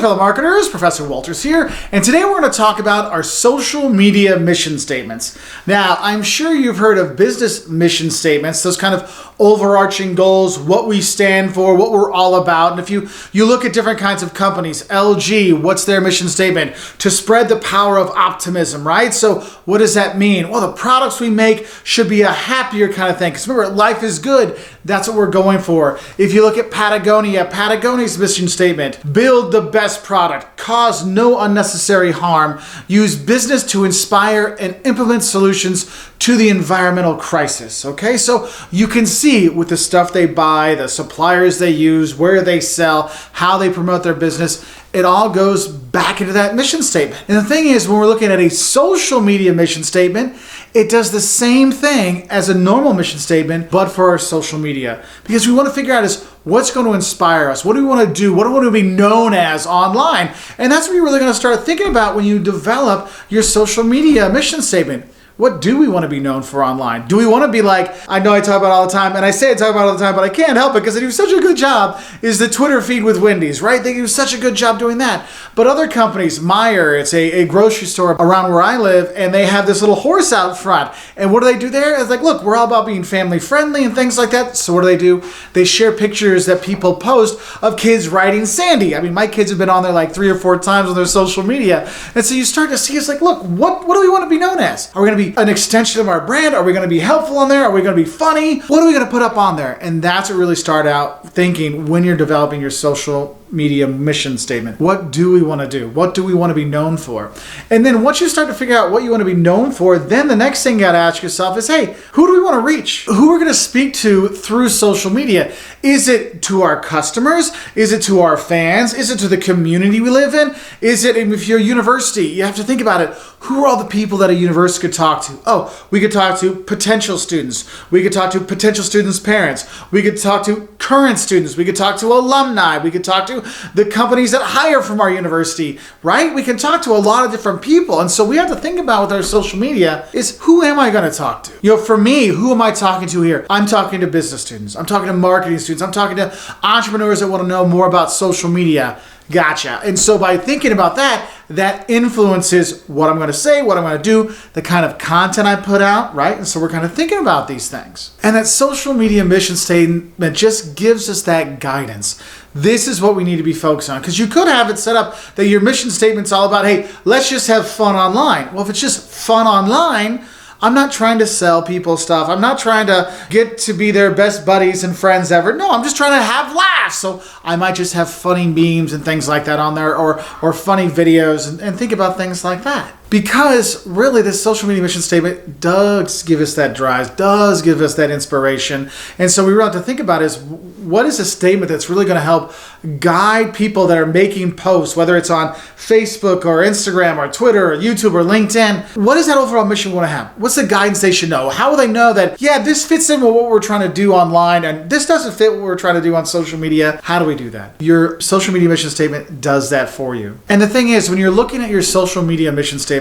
fellow marketers, Professor Wolters here, and today we're going to talk about our social media mission statements. Now, I'm sure you've heard of business mission statements, those kind of overarching goals, what we stand for, what we're all about. And if you look at different kinds of companies, LG, what's their mission statement? To spread the power of optimism, right? So what does that mean? Well, the products we make should be a happier kind of thing. Because remember, life is good. That's what we're going for. If you look at Patagonia, Patagonia's mission statement, build the best product, cause no unnecessary harm, use business to inspire and implement solutions to the environmental crisis. Okay, so you can see with the stuff they buy, the suppliers they use, where they sell, how they promote their business, it all goes back into that mission statement. And the thing is, when we're looking at a social media mission statement, it does the same thing as a normal mission statement, but for our social media. Because we want to figure out is what's going to inspire us? What do we want to do? What do we want to be known as online? And that's what you're really going to start thinking about when you develop your social media mission statement. What do we want to be known for online? Do we want to be like, I know I talk about it all the time, and I say I talk about it all the time, but I can't help it because they do such a good job, is the Twitter feed with Wendy's, right? They do such a good job doing that. But other companies, Meijer, it's a grocery store around where I live, and they have this little horse out front. And what do they do there? It's like, look, we're all about being family friendly and things like that. So what do? They share pictures that people post of kids riding Sandy. I mean, my kids have been on there like 3 or 4 times on their social media. And so you start to see, it's like, look, what do we want to be known as? Are we going to be an extension of our brand? Are we going to be helpful on there? Are we going to be funny? What are we going to put up on there? And that's what really start out thinking when you're developing your social media mission statement. What do we want to do? What do we want to be known for? And then once you start to figure out what you want to be known for, then the next thing you got to ask yourself is, hey, who do we want to reach? Who we're going to speak to through social media? Is it to our customers? Is it to our fans? Is it to the community we live in? Is it, if you're a university, you have to think about it. Who are all the people that a university could talk to? Oh, we could talk to potential students. We could talk to potential students' parents. We could talk to current students. We could talk to alumni. We could talk to the companies that hire from our university, right? We can talk to a lot of different people. And so we have to think about with our social media is who am I going to talk to? You know, for me, who am I talking to here? I'm talking to business students. I'm talking to marketing students. I'm talking to entrepreneurs that want to know more about social media. Gotcha. And so by thinking about that, that influences what I'm going to say, what I'm going to do, the kind of content I put out, right? And so we're kind of thinking about these things. And that social media mission statement just gives us that guidance. This is what we need to be focused on. Because you could have it set up that your mission statement's all about, hey, let's just have fun online. Well, if it's just fun online, I'm not trying to sell people stuff. I'm not trying to get to be their best buddies and friends ever. No, I'm just trying to have laughs. So I might just have funny memes and things like that on there or funny videos and think about things like that. Because really this social media mission statement does give us that drive, does give us that inspiration. And so we really have to think about is what is a statement that's really going to help guide people that are making posts, whether it's on Facebook or Instagram or Twitter or YouTube or LinkedIn. What is that overall mission we want to have? What's the guidance they should know? How will they know that, yeah, this fits in with what we're trying to do online and this doesn't fit what we're trying to do on social media? How do we do that? Your social media mission statement does that for you. And the thing is, when you're looking at your social media mission statement,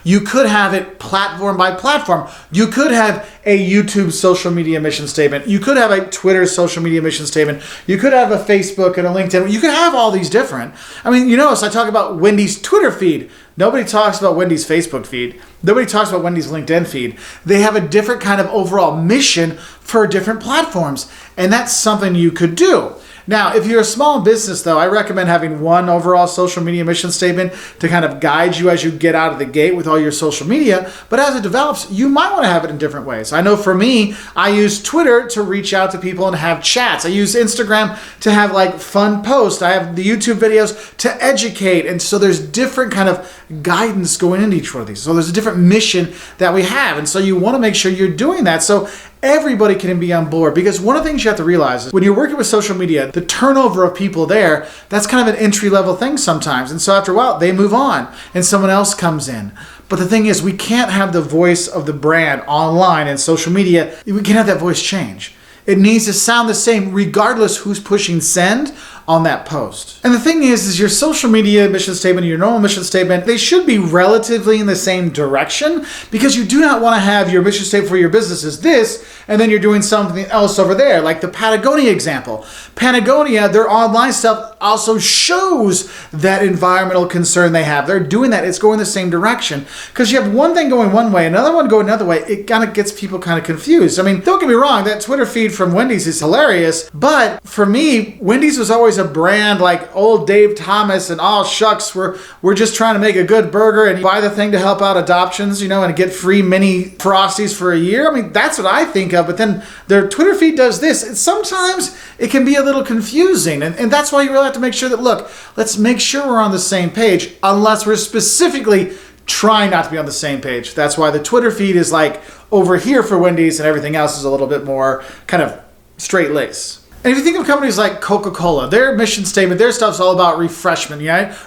you could have it platform by platform. You could have a YouTube social media mission statement. You could have a Twitter social media mission statement. You could have a Facebook and a LinkedIn. You could have all these different. I mean, you notice I talk about Wendy's Twitter feed. Nobody talks about Wendy's Facebook feed. Nobody talks about Wendy's LinkedIn feed. They have a different kind of overall mission for different platforms. And that's something you could do. Now, if you're a small business, though, I recommend having one overall social media mission statement to kind of guide you as you get out of the gate with all your social media. But as it develops, you might want to have it in different ways. I know for me, I use Twitter to reach out to people and have chats. I use Instagram to have like fun posts. I have the YouTube videos to educate. And so there's different kind of guidance going into each one of these. So there's a different mission that we have. And so you want to make sure you're doing that. So everybody can be on board, because one of the things you have to realize is when you're working with social media, the turnover of people there, that's kind of an entry-level thing sometimes. And so after a while, they move on and someone else comes in. But the thing is, we can't have the voice of the brand online and social media. We can't have that voice change. It needs to sound the same regardless who's pushing send on that post. And the thing is your social media mission statement, your normal mission statement, they should be relatively in the same direction, because you do not want to have your mission statement for your business is this, and then you're doing something else over there. Like the Patagonia example. Patagonia, their online stuff also shows that environmental concern they have. They're doing that. It's going the same direction. Because you have one thing going one way, another one going another way. It kind of gets people kind of confused. I mean, don't get me wrong, that Twitter feed from Wendy's is hilarious. But for me, Wendy's was always a brand like old Dave Thomas and all shucks, we're just trying to make a good burger and buy the thing to help out adoptions, and get free mini Frosties for a year. I mean, that's what I think of. But then their Twitter feed does this. And sometimes it can be a little confusing. And that's why you really have to make sure that, look, let's make sure we're on the same page, unless we're specifically trying not to be on the same page. That's why the Twitter feed is like over here for Wendy's and everything else is a little bit more kind of straight lace. And if you think of companies like Coca-Cola, their mission statement, their stuff's all about refreshment,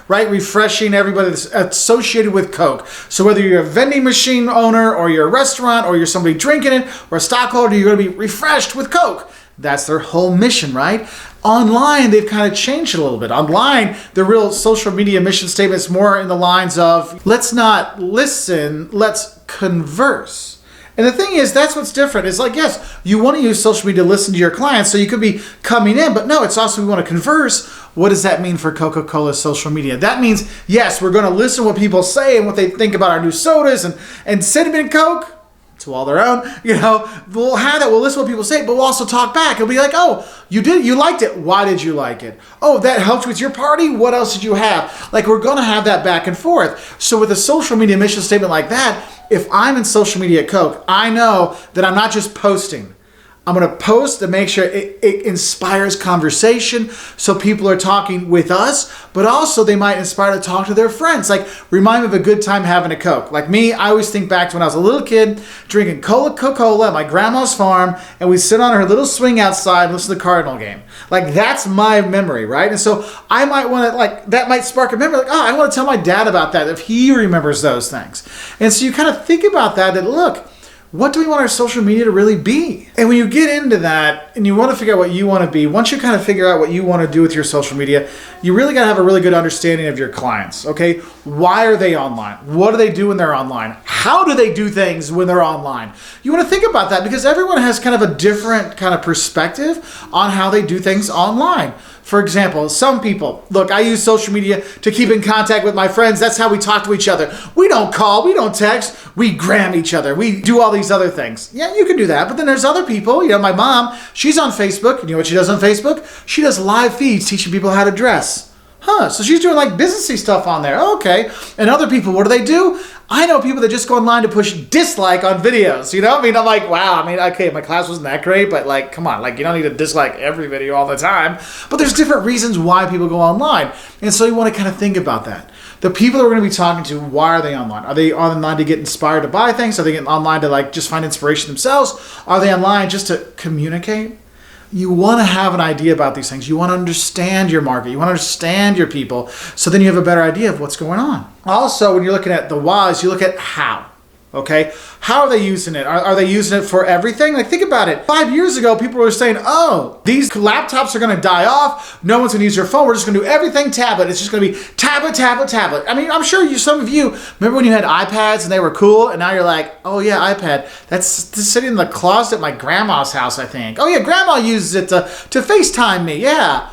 right? Refreshing everybody that's associated with Coke. So whether you're a vending machine owner or you're a restaurant or you're somebody drinking it or a stockholder, you're going to be refreshed with Coke. That's their whole mission, right? Online, they've kind of changed it a little bit. Online, the real social media mission statement is more in the lines of, let's not listen, let's converse. And the thing is, that's what's different. It's like, yes, you want to use social media to listen to your clients, so you could be coming in, but no, it's also we want to converse. What does that mean for Coca-Cola's social media? That means, yes, we're going to listen to what people say and what they think about our new sodas and Cinnamon Coke. To all their own, we'll have that. We'll listen to what people say, but we'll also talk back. It'll be like, oh, you liked it. Why did you like it? Oh, that helped with your party. What else did you have? Like, we're going to have that back and forth. So with a social media mission statement like that, if I'm in social media at Coke, I know that I'm not just posting. I'm going to post to make sure it inspires conversation, so people are talking with us, but also they might inspire to talk to their friends. Like, remind me of a good time having a Coke. Like me, I always think back to when I was a little kid drinking Coca-Cola at my grandma's farm, and we'd sit on her little swing outside and listen to the Cardinal game. Like, that's my memory, right? And so I might want to, that might spark a memory. Like, oh, I want to tell my dad about that if he remembers those things. And so you kind of think about that, look, what do we want our social media to really be? And when you get into that and you want to figure out what you want to be, once you kind of figure out what you want to do with your social media, you really got to have a really good understanding of your clients, okay? Why are they online? What do they do when they're online? How do they do things when they're online? You want to think about that, because everyone has kind of a different kind of perspective on how they do things online. For example, some people, look, I use social media to keep in contact with my friends. That's how we talk to each other. We don't call, we don't text, we gram each other. We do all these other things. Yeah, you can do that. But then there's other people, my mom, she's on Facebook. You know what she does on Facebook? She does live feeds teaching people how to dress. So she's doing like businessy stuff on there. Okay. And other people, what do? I know people that just go online to push dislike on videos. I'm like, wow. Okay, my class wasn't that great, but come on. You don't need to dislike every video all the time. But there's different reasons why people go online. And so you want to kind of think about that. The people that we're going to be talking to, why are they online? Are they online to get inspired to buy things? Are they getting online to just find inspiration themselves? Are they online just to communicate? You want to have an idea about these things. You want to understand your market. You want to understand your people, so then you have a better idea of what's going on. Also, when you're looking at the whys, you look at how. Okay? How are they using it? Are they using it for everything? Think about it. 5 years ago, people were saying, oh, these laptops are going to die off. No one's going to use your phone. We're just going to do everything tablet. It's just going to be tablet. I'm sure some of you remember when you had iPads and they were cool, and now you're like, oh yeah, iPad. That's sitting in the closet at my grandma's house, I think. Oh yeah, grandma uses it to FaceTime me. Yeah.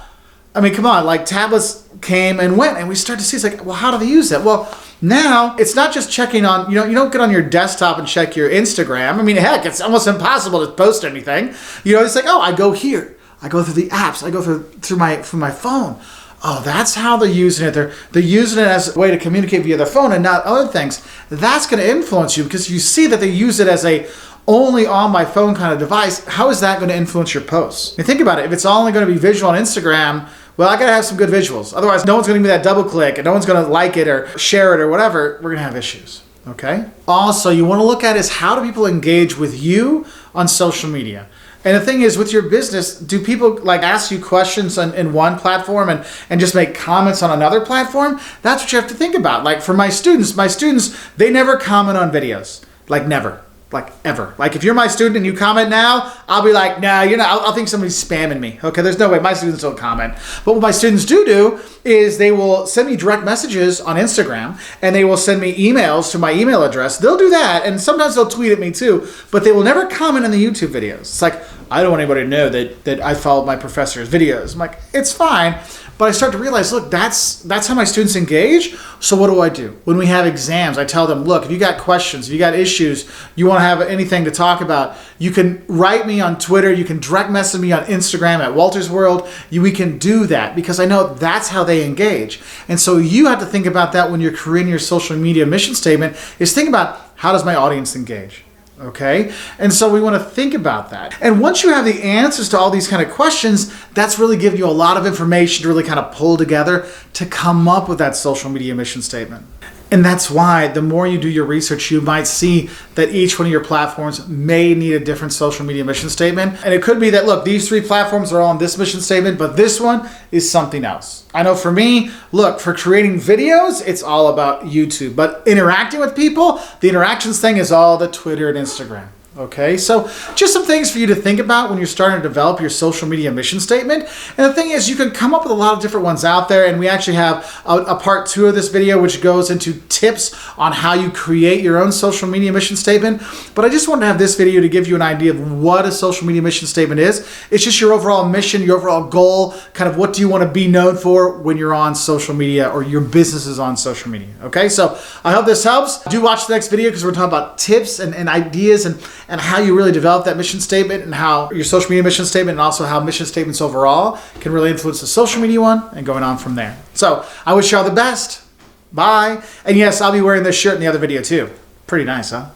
Come on, tablets came and went, and we start to see, well, how do they use that? Well, now it's not just checking on, you don't get on your desktop and check your Instagram. Heck, it's almost impossible to post anything. It's like, oh, I go here. I go through the apps. I go through my phone. Oh, that's how they're using it. They're using it as a way to communicate via their phone and not other things. That's going to influence you, because you see that they use it as a only on my phone kind of device. How is that going to influence your posts? Think about it. If it's only going to be visual on Instagram, well, I got to have some good visuals. Otherwise, no one's going to give me that double click, and no one's going to like it or share it or whatever. We're going to have issues. Okay? Also, you want to look at is, how do people engage with you on social media? And the thing is, with your business, do people ask you questions in one platform and just make comments on another platform? That's what you have to think about. For my students, they never comment on videos. Never. like ever. Like if you're my student and you comment now, I'll be like, nah, you're not. I'll think somebody's spamming me. Okay, there's no way. My students don't comment. But what my students do is they will send me direct messages on Instagram and they will send me emails to my email address. They'll do that, and sometimes they'll tweet at me too, but they will never comment on the YouTube videos. It's like, I don't want anybody to know that I followed my professor's videos. I'm like, it's fine. But I start to realize, look, that's how my students engage. So what do? When we have exams, I tell them, look, if you got questions, if you got issues, you want to have anything to talk about, you can write me on Twitter, you can direct message me on Instagram at Wolters World. We can do that because I know that's how they engage. And so you have to think about that when you're creating your social media mission statement, is think about, how does my audience engage? Okay, and so we want to think about that. And once you have the answers to all these kind of questions, that's really giving you a lot of information to really kind of pull together to come up with that social media mission statement. And that's why the more you do your research, you might see that each one of your platforms may need a different social media mission statement. And it could be that, look, these 3 platforms are all on this mission statement, but this one is something else. I know for me, look, for creating videos, it's all about YouTube. But interacting with people, the interactions thing is all the Twitter and Instagram. Okay, so just some things for you to think about when you're starting to develop your social media mission statement. And the thing is, you can come up with a lot of different ones out there, and we actually have a part 2 of this video which goes into tips on how you create your own social media mission statement. But I just wanted to have this video to give you an idea of what a social media mission statement is. It's just your overall mission, your overall goal, kind of what do you want to be known for when you're on social media or your business is on social media. Okay, so I hope this helps. Do watch the next video because we're talking about tips and ideas and how you really develop that mission statement, and how your social media mission statement, and also how mission statements overall can really influence the social media one, and going on from there. So I wish you all the best. Bye. And yes, I'll be wearing this shirt in the other video too. Pretty nice, huh?